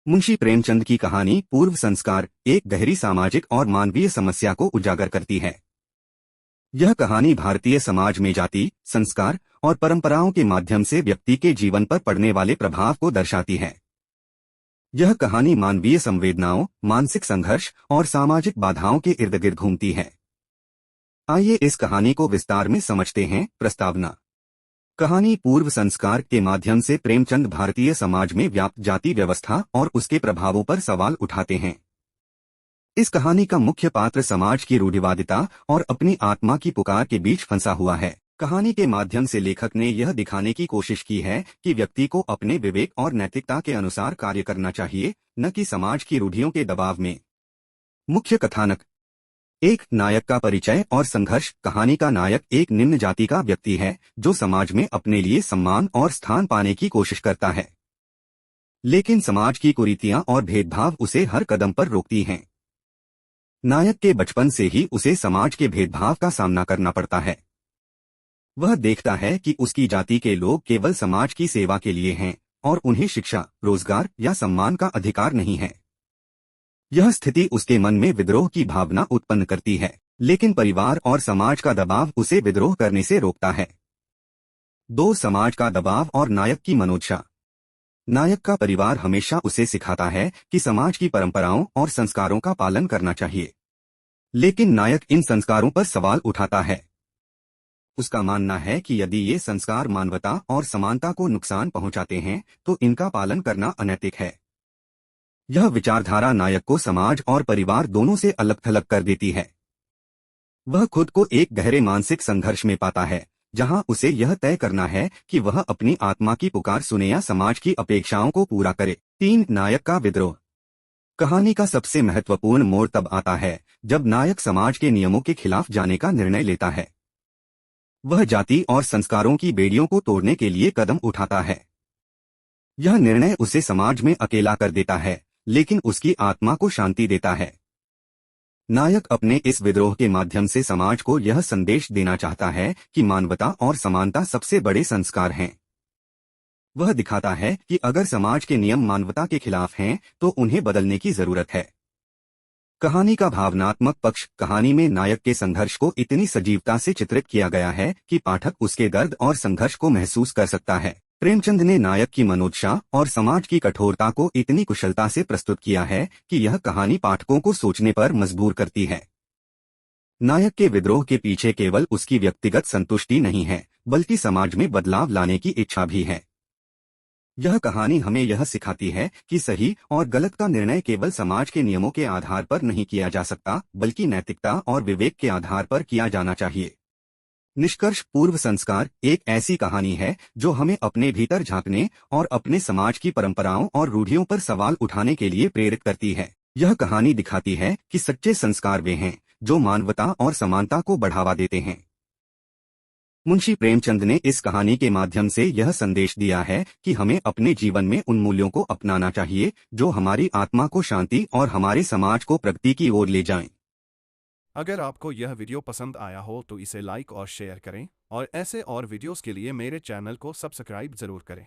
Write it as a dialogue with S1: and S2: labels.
S1: मुंशी प्रेमचंद की कहानी पूर्व संस्कार एक गहरी सामाजिक और मानवीय समस्या को उजागर करती है। यह कहानी भारतीय समाज में जाति, संस्कार और परंपराओं के माध्यम से व्यक्ति के जीवन पर पड़ने वाले प्रभाव को दर्शाती है। यह कहानी मानवीय संवेदनाओं, मानसिक संघर्ष और सामाजिक बाधाओं के इर्द गिर्द घूमती है। आइए इस कहानी को विस्तार में समझते हैं। प्रस्तावना। कहानी पूर्व संस्कार के माध्यम से प्रेमचंद भारतीय समाज में व्याप्त जाति व्यवस्था और उसके प्रभावों पर सवाल उठाते हैं। इस कहानी का मुख्य पात्र समाज की रूढ़िवादिता और अपनी आत्मा की पुकार के बीच फंसा हुआ है। कहानी के माध्यम से लेखक ने यह दिखाने की कोशिश की है कि व्यक्ति को अपने विवेक और नैतिकता के अनुसार कार्य करना चाहिए, न कि समाज की रूढ़ियों के दबाव में। मुख्य कथानक। एक नायक का परिचय और संघर्ष। कहानी का नायक एक निम्न जाति का व्यक्ति है जो समाज में अपने लिए सम्मान और स्थान पाने की कोशिश करता है, लेकिन समाज की कुरीतियां और भेदभाव उसे हर कदम पर रोकती हैं। नायक के बचपन से ही उसे समाज के भेदभाव का सामना करना पड़ता है। वह देखता है कि उसकी जाति के लोग केवल समाज की सेवा के लिए हैं और उन्हें शिक्षा, रोजगार या सम्मान का अधिकार नहीं है। यह स्थिति उसके मन में विद्रोह की भावना उत्पन्न करती है, लेकिन परिवार और समाज का दबाव उसे विद्रोह करने से रोकता है। दो, समाज का दबाव और नायक की मनोदशा। नायक का परिवार हमेशा उसे सिखाता है कि समाज की परंपराओं और संस्कारों का पालन करना चाहिए, लेकिन नायक इन संस्कारों पर सवाल उठाता है। उसका मानना है कि यदि ये संस्कार मानवता और समानता को नुकसान पहुंचाते हैं तो इनका पालन करना अनैतिक है। यह विचारधारा नायक को समाज और परिवार दोनों से अलग थलग कर देती है। वह खुद को एक गहरे मानसिक संघर्ष में पाता है, जहां उसे यह तय करना है कि वह अपनी आत्मा की पुकार सुने या समाज की अपेक्षाओं को पूरा करे। 3, नायक का विद्रोह। कहानी का सबसे महत्वपूर्ण मोड़ तब आता है जब नायक समाज के नियमों के खिलाफ जाने का निर्णय लेता है। वह जाति और संस्कारों की बेड़ियों को तोड़ने के लिए कदम उठाता है। यह निर्णय उसे समाज में अकेला कर देता है, लेकिन उसकी आत्मा को शांति देता है। नायक अपने इस विद्रोह के माध्यम से समाज को यह संदेश देना चाहता है कि मानवता और समानता सबसे बड़े संस्कार हैं। वह दिखाता है कि अगर समाज के नियम मानवता के खिलाफ हैं तो उन्हें बदलने की जरूरत है। कहानी का भावनात्मक पक्ष। कहानी में नायक के संघर्ष को इतनी सजीवता से चित्रित किया गया है कि पाठक उसके दर्द और संघर्ष को महसूस कर सकता है। प्रेमचंद ने नायक की मनोदशा और समाज की कठोरता को इतनी कुशलता से प्रस्तुत किया है कि यह कहानी पाठकों को सोचने पर मजबूर करती है। नायक के विद्रोह के पीछे केवल उसकी व्यक्तिगत संतुष्टि नहीं है, बल्कि समाज में बदलाव लाने की इच्छा भी है। यह कहानी हमें यह सिखाती है कि सही और गलत का निर्णय केवल समाज के नियमों के आधार पर नहीं किया जा सकता, बल्कि नैतिकता और विवेक के आधार पर किया जाना चाहिए। निष्कर्ष। पूर्व संस्कार एक ऐसी कहानी है जो हमें अपने भीतर झांकने और अपने समाज की परंपराओं और रूढ़ियों पर सवाल उठाने के लिए प्रेरित करती है। यह कहानी दिखाती है कि सच्चे संस्कार वे हैं जो मानवता और समानता को बढ़ावा देते हैं। मुंशी प्रेमचंद ने इस कहानी के माध्यम से यह संदेश दिया है कि हमें अपने जीवन में उन मूल्यों को अपनाना चाहिए जो हमारी आत्मा को शांति और हमारे समाज को प्रगति की ओर ले जाएं।
S2: अगर आपको यह वीडियो पसंद आया हो तो इसे लाइक और शेयर करें और ऐसे और वीडियोस के लिए मेरे चैनल को सब्सक्राइब जरूर करें।